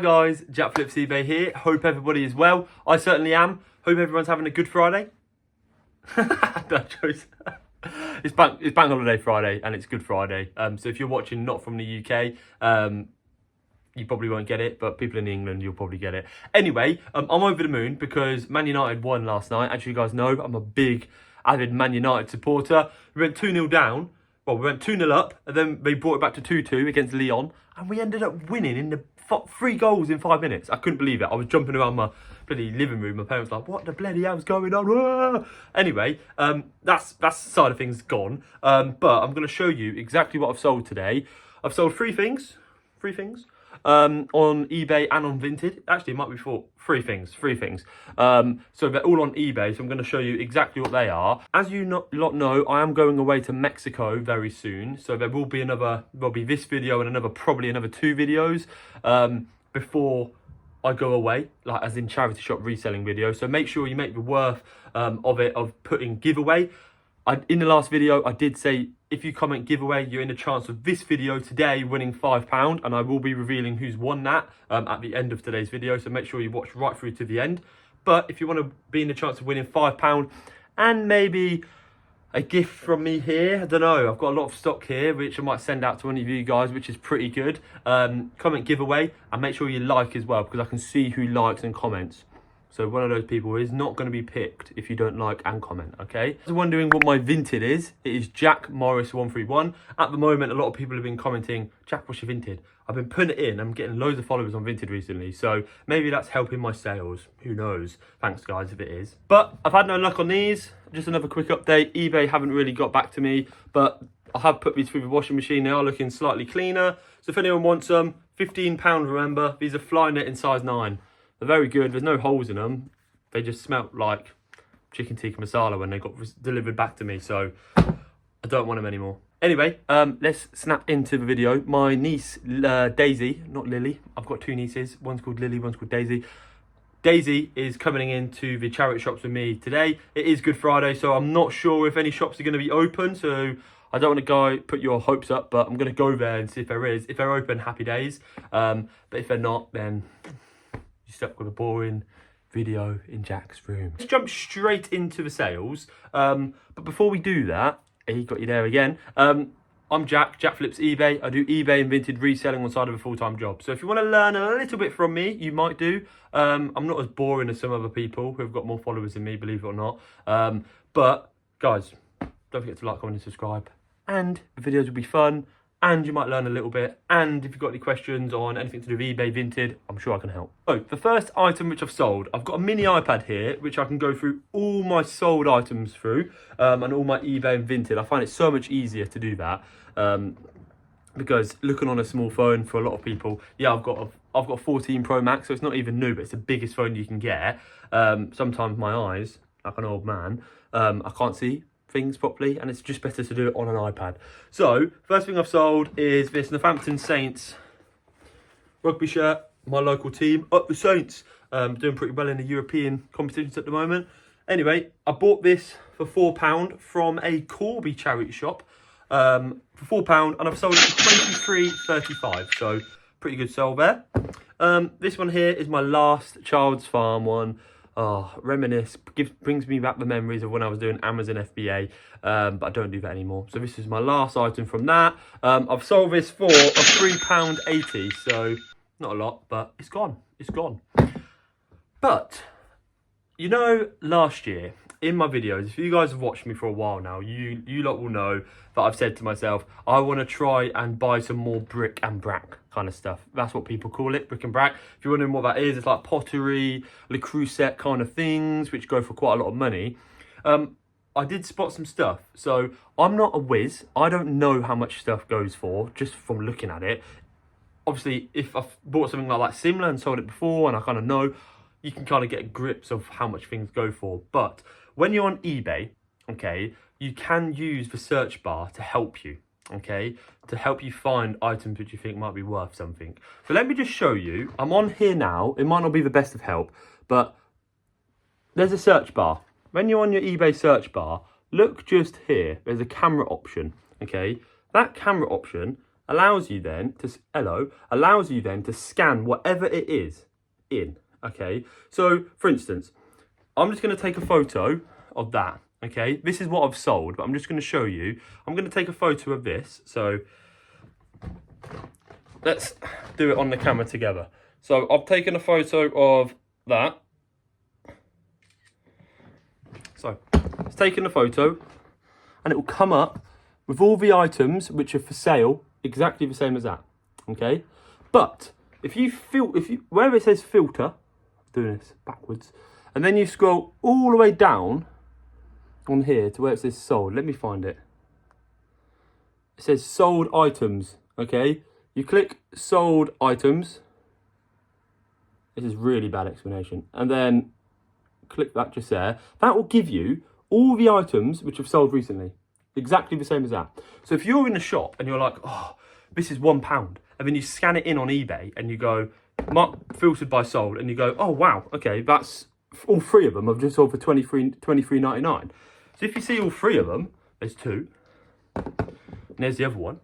Hi guys, Jack Flips eBay here. Hope everybody is well. I certainly am. Hope everyone's having a good Friday. It's bank holiday Friday and it's Good Friday. So if you're watching not from the UK, you probably won't get it, but people in England, you'll probably get it. Anyway, I'm over the moon because Man United won last night. As you guys know, I'm a big, avid Man United supporter. We went 2-0 down. Well, we went 2-0 up, and then they brought it back to 2-2 against Lyon, and we ended up winning in the 3 goals in 5 minutes. I couldn't believe it. I was jumping around my bloody living room. My parents were like, what the bloody hell's going on? Ah! Anyway, that's the side of things gone. But I'm going to show you exactly what I've sold today. I've sold three things. On eBay and on Vinted. Actually, it might be three things. So they're all on eBay, so I'm going to show you exactly what they are. As you lot know, I am going away to Mexico very soon, so there will be this video and probably another 2 videos before I go away, like as in charity shop reselling videos. So make sure you make the worth of putting giveaway. In the last video, I did say if you comment giveaway, you're in a chance of this video today winning £5, and I will be revealing who's won that at the end of today's video. So make sure you watch right through to the end. But if you want to be in the chance of winning £5 and maybe a gift from me here, I don't know, I've got a lot of stock here which I might send out to any of you guys, which is pretty good. Comment giveaway and make sure you like as well, because I can see who likes and comments. So one of those people is not going to be picked if you don't like and comment, okay? So wondering what my Vinted is. It is Jack Morris 131. At the moment, a lot of people have been commenting, Jack, what's your Vinted? I've been putting it in. I'm getting loads of followers on Vinted recently. So maybe that's helping my sales. Who knows? Thanks, guys, if it is. But I've had no luck on these. Just another quick update. eBay haven't really got back to me, but I have put these through the washing machine. They are looking slightly cleaner. So if anyone wants them, £15, remember. These are fly net in size 9. They're very good. There's no holes in them. They just smelt like chicken tikka masala when they got delivered back to me. So I don't want them anymore. Anyway, let's snap into the video. My niece, Daisy, not Lily. I've got 2 nieces. One's called Lily, one's called Daisy. Daisy is coming into the charity shops with me today. It is Good Friday, so I'm not sure if any shops are going to be open. So I don't want to put your hopes up, but I'm going to go there and see if there is. If they're open, happy days. But if they're not, then stuck with a boring video in Jack's room. Let's jump straight into the sales. But before we do that, he got you there again. I'm Jack Flips eBay. I do eBay and Vinted reselling on side of a full-time job. So if you want to learn a little bit from me, you might do. I'm not as boring as some other people who have got more followers than me, believe it or not. But guys, don't forget to like, comment and subscribe. And the videos will be fun. And you might learn a little bit. And if you've got any questions on anything to do with eBay, Vinted, I'm sure I can help. So the first item which I've sold, I've got a mini iPad here, which I can go through all my sold items through, and all my eBay and Vinted. I find it so much easier to do that, because looking on a small phone for a lot of people, yeah, I've got 14 Pro Max, so it's not even new, but it's the biggest phone you can get. Sometimes my eyes, like an old man, I can't see things properly, and it's just better to do it on an iPad. So first thing I've sold is this Northampton Saints rugby shirt. My local team, up the Saints, doing pretty well in the European competitions at the moment. Anyway, I bought this for £4 from a Corby charity shop for £4, and I've sold it for £23.35, so pretty good sell there. This one here is my last Child's Farm one. Oh, reminisce, brings me back the memories of when I was doing Amazon FBA, but I don't do that anymore. So this is my last item from that. I've sold this for £3.80, so not a lot, but it's gone. But, you know, last year, in my videos, if you guys have watched me for a while now, you lot will know that I've said to myself, I want to try and buy some more brick and brack kind of stuff. That's what people call it, brick and brack. If you're wondering what that is, it's like pottery, Le Creuset kind of things, which go for quite a lot of money. I did spot some stuff. So I'm not a whiz. I don't know how much stuff goes for, just from looking at it. Obviously, if I've bought something like that similar and sold it before, and I kind of know, you can kind of get grips of how much things go for. But when you're on eBay, okay, you can use the search bar to help you, okay, to help you find items which you think might be worth something. So let me just show you. I'm on here now. It might not be the best of help, but there's a search bar. When you're on your eBay search bar, look just here. There's a camera option, okay? That camera option allows you then to scan whatever it is in. Okay, so for instance, I'm just going to take a photo of that. Okay, this is what I've sold, but I'm just going to show you. I'm going to take a photo of this. So let's do it on the camera together. So I've taken a photo of that. So it's taken a photo, and it will come up with all the items which are for sale, exactly the same as that. Okay, but if you wherever it says filter, doing this backwards, and then you scroll all the way down on here to where it says sold. Let me find it. It says sold items. Okay, you click sold items. This is really bad explanation. And then click that just there. That will give you all the items which have sold recently. Exactly the same as that. So if you're in a shop and you're like, oh, this is £1, and then you scan it in on eBay and you go, filtered by sold, and you go, oh wow, okay, that's all 3 of them I've just sold for $23.99. So if you see all 3 of them, there's 2, and there's the other one,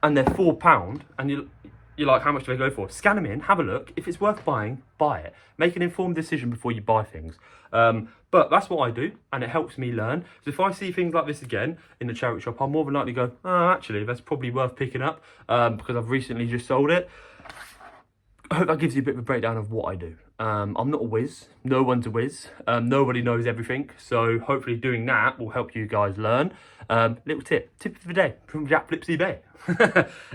and they're £4, and you're like, how much do they go for? Scan them in, have a look. If it's worth buying, buy it. Make an informed decision before you buy things. But that's what I do, and it helps me learn. So if I see things like this again in the charity shop, I'm more than likely to go, oh, actually, that's probably worth picking up because I've recently just sold it. I hope that gives you a bit of a breakdown of what I do. I'm not a whiz. No one's a whiz. Nobody knows everything. So hopefully doing that will help you guys learn. Little tip of the day from Jack Flips eBay.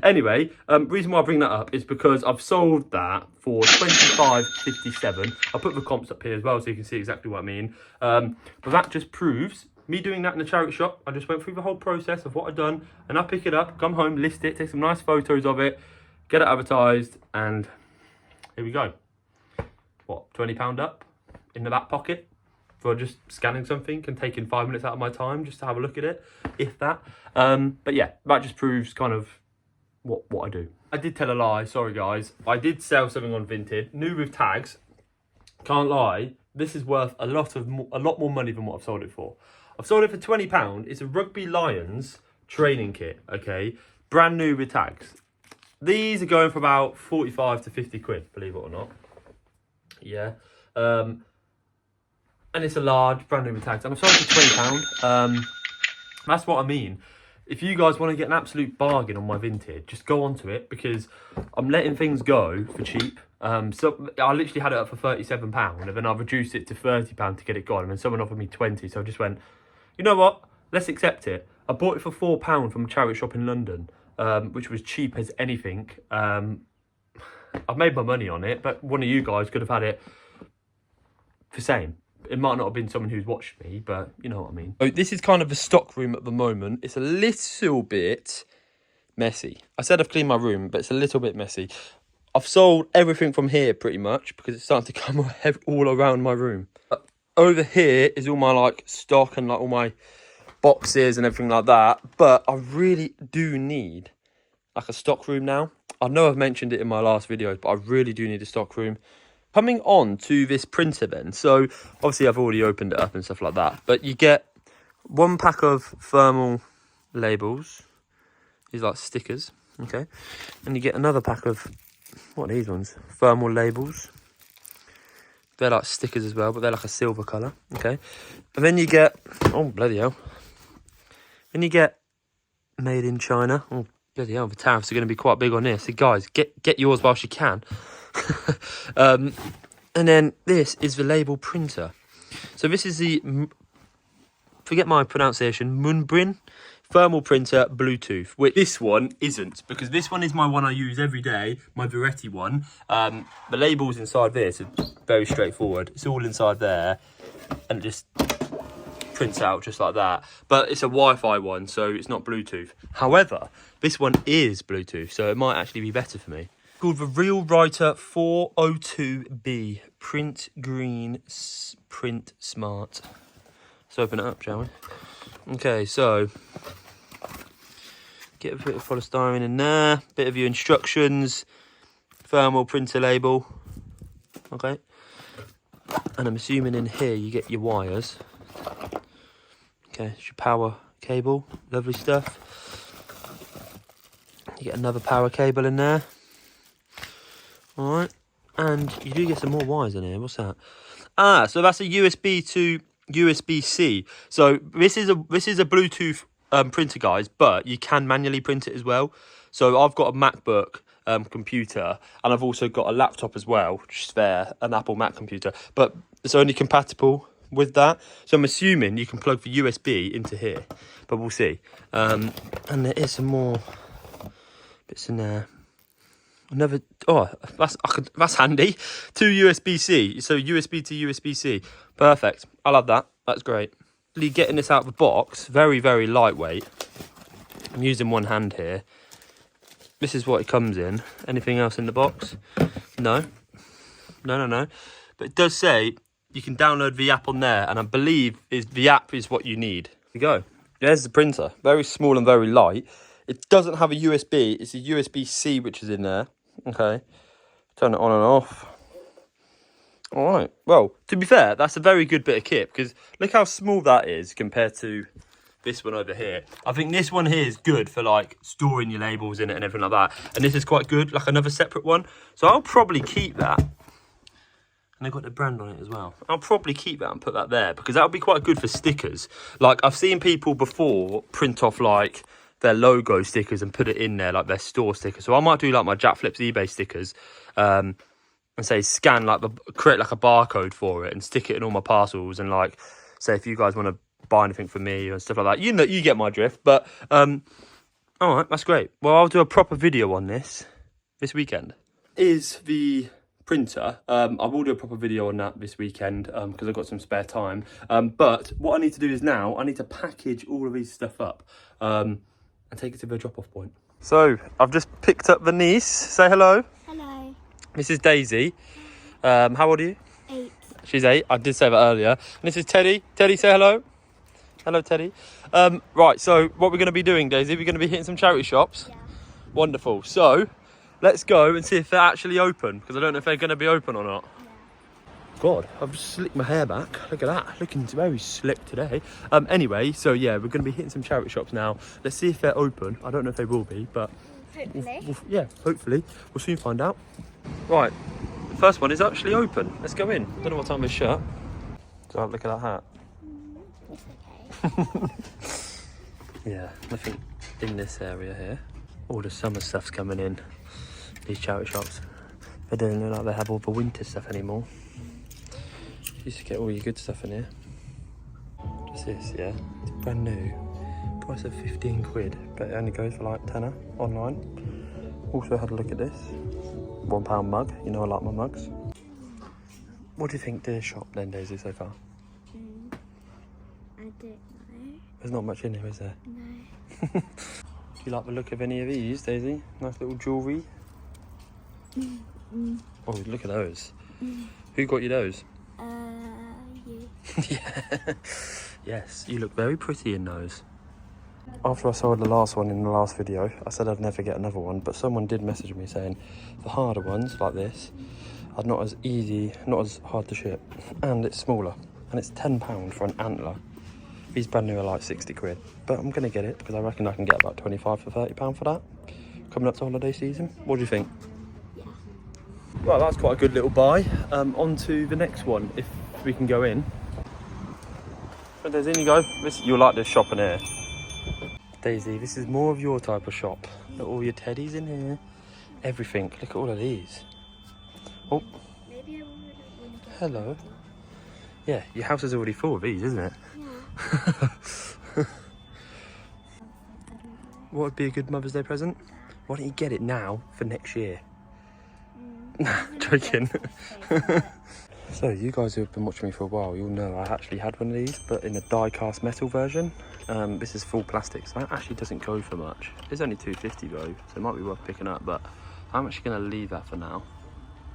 Anyway, reason why I bring that up is because I've sold that for $25.57. I'll put the comps up here as well so you can see exactly what I mean. But that just proves me doing that in the charity shop. I just went through the whole process of what I've done, and I pick it up, come home, list it, take some nice photos of it, get it advertised, and here we go. What, £20 up in the back pocket for just scanning something and taking 5 minutes out of my time just to have a look at it, if that. But yeah, that just proves kind of what I do. I did tell a lie, sorry guys. I did sell something on Vinted, new with tags. Can't lie, this is worth a lot more money than what I've sold it for. I've sold it for £20. It's a Rugby Lions training kit, okay? Brand new with tags. These are going for about 45 to 50 quid, believe it or not. Yeah. And it's a large, brand new with tags. And I've sold it for £20. That's what I mean. If you guys want to get an absolute bargain on my Vinted, just go onto it, because I'm letting things go for cheap. So I literally had it up for £37, and then I reduced it to £30 to get it gone. And then someone offered me 20, so I just went, you know what? Let's accept it. I bought it for £4 from a charity shop in London, which was cheap as anything. I've made my money on it, but one of you guys could have had it for same. It might not have been someone who's watched me, but you know what I mean. So this is kind of a stock room at the moment. It's a little bit messy. I said I've cleaned my room, but it's a little bit messy. I've sold everything from here pretty much because it's starting to come all around my room. Over here is all my like stock and like all my boxes and everything like that. But I really do need like a stock room now. I know I've mentioned it in my last video, but I really do need a stock room. Coming on to this printer then. So obviously I've already opened it up and stuff like that. But you get 1 pack of thermal labels. These are like stickers, okay? And you get another pack of, what are these ones? Thermal labels. They're like stickers as well, but they're like a silver colour, okay? And then you get, oh bloody hell. Then you get made in China. Oh bloody hell, the tariffs are going to be quite big on this. So guys, get yours whilst you can. And then this is the label printer. So this is the, forget my pronunciation, Munbrin thermal printer Bluetooth, which this one isn't, because this one is my one I use every day, my Veretti one. The labels inside this are very straightforward. It's all inside there, and it just prints out just like that. But it's a Wi-Fi one, so it's not Bluetooth. However, this one is Bluetooth, so it might actually be better for me. Called the Real Writer 402B Print Green Print Smart. Let's open it up, shall we? Okay, so get a bit of polystyrene in there, bit of your instructions, thermal printer label, okay. And I'm assuming in here you get your wires. Okay, it's your power cable, lovely stuff. You get another power cable in there. All right, and you do get some more wires in here. What's that? Ah, so that's a USB to USB-C. So this is a Bluetooth printer, guys, but you can manually print it as well. So I've got a MacBook computer, and I've also got a laptop as well, which is there, an Apple Mac computer, but it's only compatible with that. So I'm assuming you can plug the USB into here, but we'll see. And there is some more bits in there. Another, oh, that's handy. 2 USB-C, so USB to USB-C. Perfect. I love that. That's great. Getting this out of the box, very, very lightweight. I'm using one hand here. This is what it comes in. Anything else in the box? No. No. But it does say you can download the app on there, and I believe the app is what you need. Here we go. There's the printer. Very small and very light. It doesn't have a USB. It's a USB-C which is in there. Okay. Turn it on and off. All right. Well, to be fair, that's a very good bit of kit, because look how small that is compared to this one over here. I think this one here is good for like storing your labels in it and everything like that. And this is quite good, like another separate one. So I'll probably keep that. And they've got the brand on it as well. I'll probably keep that and put that there, because that'll be quite good for stickers. Like I've seen people before print off like their logo stickers and put it in there, like their store stickers. So I might do like my Jack Flips eBay stickers, and say scan like create like a barcode for it and stick it in all my parcels, and like say if you guys want to buy anything for me and stuff like that, you know, you get my drift. But all right, that's great. Well, I'll do a proper video on this weekend. Is the printer. I will do a proper video on that this weekend because I've got some spare time. But what I need to do is now I need to package all of these stuff up and take it to the drop-off point. So I've just picked up the niece. Say hello. Hello. This is Daisy. How old are you? 8. She's 8. I did say that earlier. And this is Teddy. Teddy, say hello. Hello, Teddy. Right, so what we're going to be doing, Daisy, we're going to be hitting some charity shops. Yeah. Wonderful. So let's go and see if they're actually open, because I don't know if they're going to be open or not. Yeah. God, I've just slicked my hair back. Look at that. Looking very slick today. Anyway, so yeah, we're going to be hitting some charity shops now. Let's see if they're open. I don't know if they will be, but Hopefully. yeah, hopefully. We'll soon find out. Right, the first one is actually open. Let's go in. Don't know what time it's shut. So look at that hat. It's okay. Yeah, nothing in this area here. All the summer stuff's coming in. These charity shops. They don't look like they have all the winter stuff anymore. You used to get all your good stuff in here. What's this? Yeah, it's brand new. Price of 15 quid, but it only goes for like tenner online. Also had a look at this. £1 mug. You know I like my mugs. What do you think the shop then, Daisy, so far? I don't know. There's not much in here, is there? No. Do you like the look of any of these, Daisy? Nice little jewellery. Oh, look at those. Who got you those? You. Yeah. Yes, you look very pretty in those. After I sold the last one in the last video, I said I'd never get another one, but someone did message me saying the harder ones, like this, are not as easy, not as hard to ship, and it's smaller, and it's £10 for an antler. These brand new are like 60 quid, but I'm going to get it because I reckon I can get about 25 to £30 for that, coming up to holiday season. What do you think? Yeah. Well, that's quite a good little buy. On to the next one, if we can go in. But there's in you go. You'll like this shop in here. Daisy, this is more of your type of shop. Look at all your teddies in here. Everything. Look at all of these. Oh. Maybe I wouldn't get Hello. Yeah, your house is already full of these, isn't it? Yeah. What would be a good Mother's Day present? Why don't you get it now for next year? Nah, joking. So you guys who have been watching me for a while, you'll know I actually had one of these, but in a die-cast metal version. This is full plastic, so that actually doesn't go for much. It's only £2.50 though, so it might be worth picking up, but I'm actually going to leave that for now.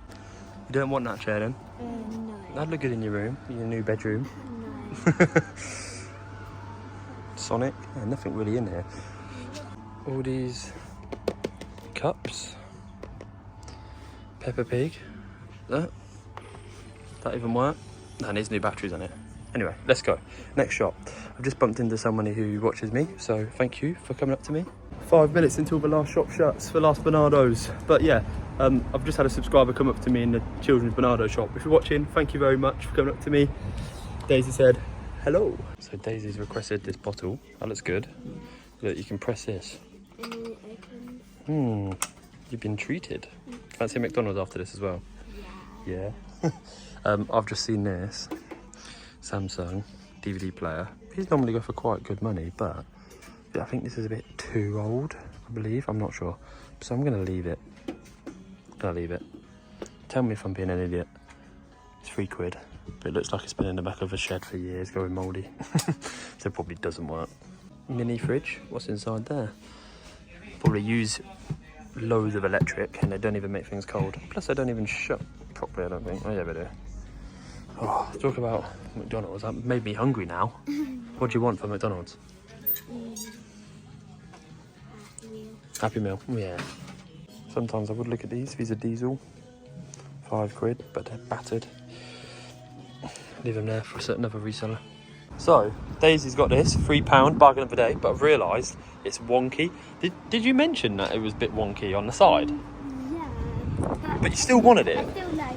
You don't want that chair then? No. That'd look good in your room, in your new bedroom. No. Sonic, yeah, nothing really in here. All these cups. Peppa Pig. That even work? That needs new batteries on it. Anyway, let's go. Next shop. I've just bumped into somebody who watches me, so thank you for coming up to me. 5 minutes until the last shop shuts for last Bernardo's. But yeah, I've just had a subscriber come up to me in the children's Bernardo shop. If you're watching, thank you very much for coming up to me. Daisy said hello. So Daisy's requested this bottle. That looks good. Look, you can press this. You've been treated. Fancy McDonald's after this as well? Yeah. I've just seen this Samsung DVD player. These normally go for quite good money, but I think this is a bit too old, I believe. I'm not sure. So I'm going to leave it. Tell me if I'm being an idiot. It's £3, but it looks like it's been in the back of a shed for years going mouldy. So it probably doesn't work. Mini fridge, what's inside there? Probably use loads of electric and they don't even make things cold. Plus they don't even shut properly, I don't think. Oh yeah, they do. Oh, talk about McDonald's. That made me hungry now. What do you want for McDonald's? Happy Meal. Yeah. Sometimes I would look at these. These are diesel. £5, but they're battered. Leave them there for another reseller. So, Daisy's got this, £3 bargain of the day, but I've realised it's wonky. Did you mention that it was a bit wonky on the side? Yeah. But you still wanted it? I still like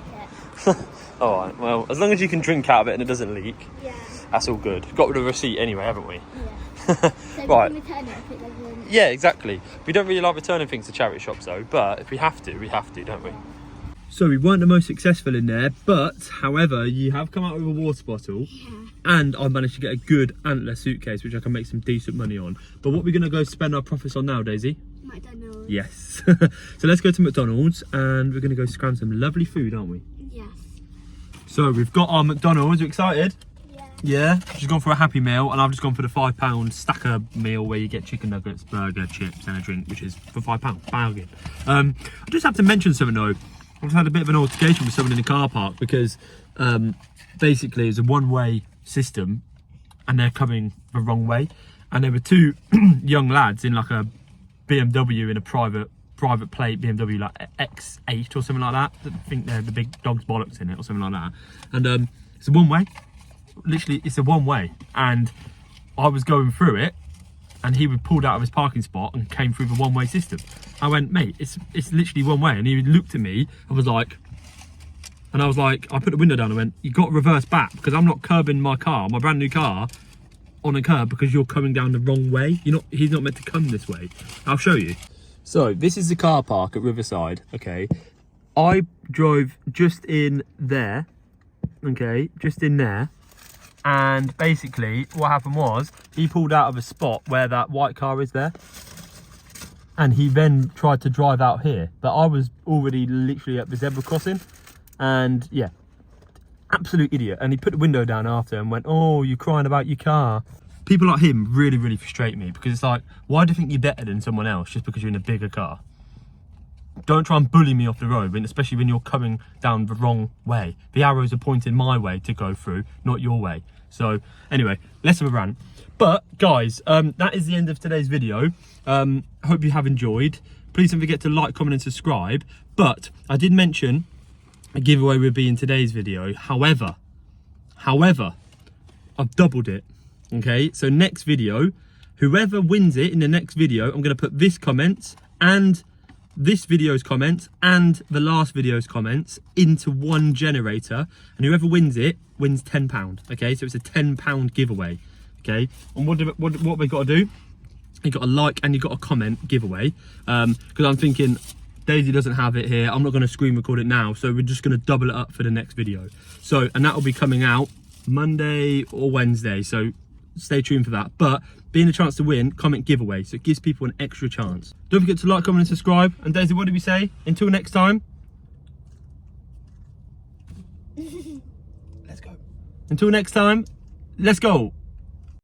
it. Alright, well, as long as you can drink out of it and it doesn't leak, Yeah. that's all good. Got rid of the receipt anyway, haven't we? Yeah. So Right. we can return it if it doesn't. Yeah, exactly. We don't really like returning things to charity shops though, but if we have to, don't we? So we weren't the most successful in there, but however, you have come out with a water bottle, and I managed to get a good antler suitcase, which I can make some decent money on. But what we're going to go spend our profits on now, Daisy? McDonald's. Yes. So let's go to McDonald's, and we're going to go scram some lovely food, aren't we? Yes. So we've got our McDonald's. You excited? Yeah. Yeah. She's gone for a Happy Meal, and I've just gone for the £5 stacker meal where you get chicken nuggets, burger, chips, and a drink, which is for £5. Bargain. I just have to mention something though. I've had a bit of an altercation with someone in the car park because basically it's a one-way system and they're coming the wrong way. And there were two young lads in like a BMW in a private plate BMW like X8 or something like that. I think they're the big dog's bollocks in it or something like that. And it's a one-way. Literally, it's a one-way. And I was going through it and he pulled out of his parking spot and came through the one-way system. I went, mate, it's literally one way. And he looked at me and was like, I put the window down and went, you got to reverse back because I'm not curbing my car, my brand new car, on a curb because you're coming down the wrong way. He's not meant to come this way. I'll show you. So this is the car park at Riverside, okay? I drove just in there, okay, just in there. And basically what happened was he pulled out of a spot where that white car is there. And he then tried to drive out here, but I was already literally at the zebra crossing, and yeah, absolute idiot. And he put the window down after and went, oh, you're crying about your car. People like him really, really frustrate me because it's like, why do you think you're better than someone else just because you're in a bigger car? Don't try and bully me off the road, and especially when you're coming down the wrong way. The arrows are pointing my way to go through, not your way. So anyway, less of a rant. But guys, that is the end of today's video. Hope you have enjoyed. Please don't forget to like, comment and subscribe. But I did mention a giveaway would be in today's video. However, I've doubled it. Okay, so next video, whoever wins it in the next video, I'm going to put this comments and this video's comments and the last video's comments into one generator, and whoever wins it wins £10. Okay, so it's a £10 giveaway. Okay, and what we got to do? You got a like and you got a comment giveaway. Because I'm thinking Daisy doesn't have it here. I'm not going to screen record it now, so we're just going to double it up for the next video. So, and that will be coming out Monday or Wednesday. So stay tuned for that. But being a chance to win, comment giveaway, so it gives people an extra chance. Don't forget to like, comment and subscribe. And Daisy, what did we say? Until next time. Let's go. Until next time, let's go.